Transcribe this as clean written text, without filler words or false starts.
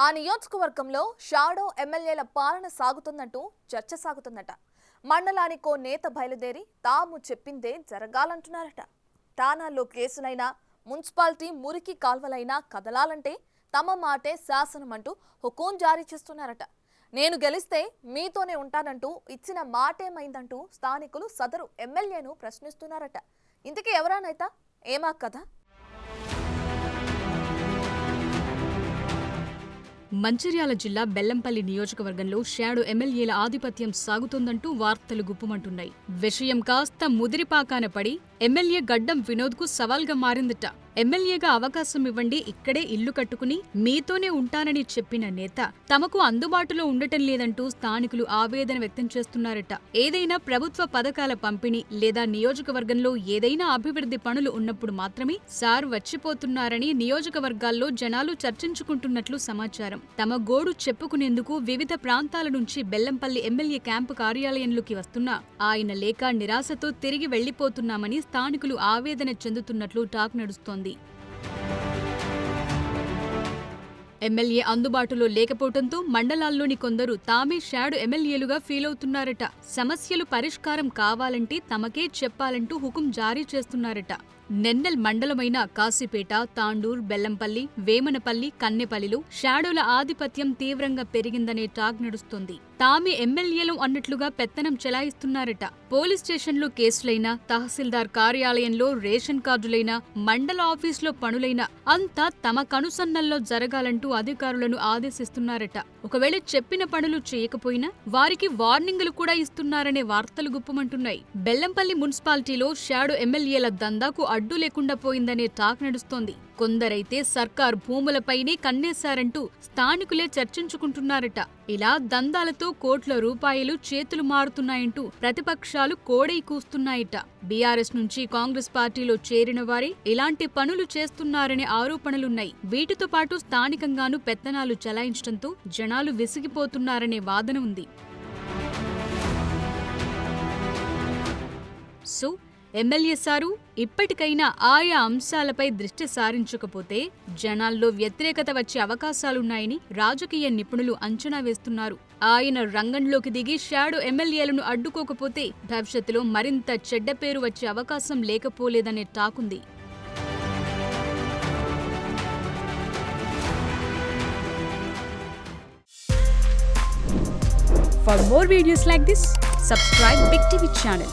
ఆ నియోజకవర్గంలో షాడో ఎమ్మెల్యేల పాలన సాగుతుందంటూ చర్చ సాగుతుందట. మండలానికో నేత బయలుదేరి తాము చెప్పిందే జరగాలంటున్నారట. తానాల్లో కేసులైనా మున్సిపాలిటీ మురికి కాల్వలైనా కదలాలంటే తమ మాటే శాసనమంటూ హుకుం జారీ చేస్తున్నారట. నేను గెలిస్తే మీతోనే ఉంటానంటూ ఇచ్చిన మాటేమైందంటూ స్థానికులు సదరు ఎమ్మెల్యేను ప్రశ్నిస్తున్నారట. ఇంతకీ ఎవరానైతా ఏమా కథ? మంచిర్యాల జిల్లా బెల్లంపల్లి నియోజకవర్గంలో షాడో ఎమ్మెల్యేల ఆధిపత్యం సాగుతోందంటూ వార్తలు గుప్పుమంటున్నాయి. విషయం కాస్త ముదిరిపాకాన పడి ఎమ్మెల్యే గడ్డం వినోద్కు సవాల్గా మారిందట. ఎమ్మెల్యేగా అవకాశం ఇవ్వండి, ఇక్కడే ఇల్లు కట్టుకుని మీతోనే ఉంటానని చెప్పిన నేత తమకు అందుబాటులో ఉండటం లేదంటూ స్థానికులు ఆవేదన వ్యక్తం చేస్తున్నారట. ఏదైనా ప్రభుత్వ పథకాల పంపిణీ లేదా నియోజకవర్గంలో ఏదైనా అభివృద్ధి పనులు ఉన్నప్పుడు మాత్రమే సార్ వచ్చిపోతున్నారని నియోజకవర్గాల్లో జనాలు చర్చించుకుంటున్నట్లు సమాచారం. తమ గోడు చెప్పుకునేందుకు వివిధ ప్రాంతాల నుంచి బెల్లంపల్లి ఎమ్మెల్యే క్యాంపు కార్యాలయంలోకి వస్తున్నా ఆయన లేక నిరాశతో తిరిగి వెళ్లిపోతున్నామని స్థానికులు ఆవేదన చెందుతున్నట్లు టాక్ నడుస్తోంది. ఎమ్మెల్యే అందుబాటులో లేకపోవడంతో మండలాల్లోని కొందరు తామే షాడో ఎమ్మెల్యేలుగా ఫీలవుతున్నారట. సమస్యలు పరిష్కారం కావాలంటే తమకే చెప్పాలంటూ హుకుం జారీ చేస్తున్నారట. నెన్నెల్ మండలమైన కాశీపేట, తాండూర్, బెల్లంపల్లి, వేమనపల్లి, కన్నెపల్లిలో షాడోల ఆధిపత్యం తీవ్రంగా పెరిగిందనే టాక్ నడుస్తోంది. తామే ఎమ్మెల్యేలు అన్నట్లుగా పెత్తనం చెలాయిస్తున్నారట. పోలీస్ స్టేషన్లో కేసులైనా, తహసీల్దార్ కార్యాలయంలో రేషన్ కార్డులైనా, మండల ఆఫీసులో పనులైనా అంతా తమ కనుసన్నల్లో జరగాలంటూ అధికారులను ఆదేశిస్తున్నారట. ఒకవేళ చెప్పిన పనులు చేయకపోయినా వారికి వార్నింగులు కూడా ఇస్తున్నారనే వార్తలు గుప్పమంటున్నాయి. బెల్లంపల్లి మున్సిపాలిటీలో షాడో ఎమ్మెల్యేల దందాకు అడ్డు లేకుండా పోయిందనే టాక్ నడుస్తోంది. కొందరైతే సర్కార్ భూములపైనే కన్నేశారంటూ స్థానికులే చర్చించుకుంటున్నారట. ఇలా దందాలతో కోట్ల రూపాయలు చేతులు మారుతున్నాయంటూ ప్రతిపక్షాలు కోడై కూస్తున్నాయట. బీఆర్ఎస్ నుంచి కాంగ్రెస్ పార్టీలో చేరిన వారే ఇలాంటి పనులు చేస్తున్నారనే ఆరోపణలున్నాయి. వీటితో పాటు స్థానికంగానూ పెత్తనాలు చలాయించడంతో జనాలు విసిగిపోతున్నారనే వాదన ఉంది. సో ఎమ్మెల్యే సారు ఇప్పటికైనా ఆయా అంశాలపై దృష్టి సారించకపోతే జనాల్లో వ్యతిరేకత వచ్చే అవకాశాలున్నాయని రాజకీయ నిపుణులు అంచనా వేస్తున్నారు. ఆయన రంగంలోకి దిగి షాడో ఎమ్మెల్యేలను అడ్డుకోకపోతే భవిష్యత్తులో మరింత చెడ్డ పేరు వచ్చే అవకాశం లేకపోలేదనే టాకుంది. For more videos like this, subscribe Big TV channel.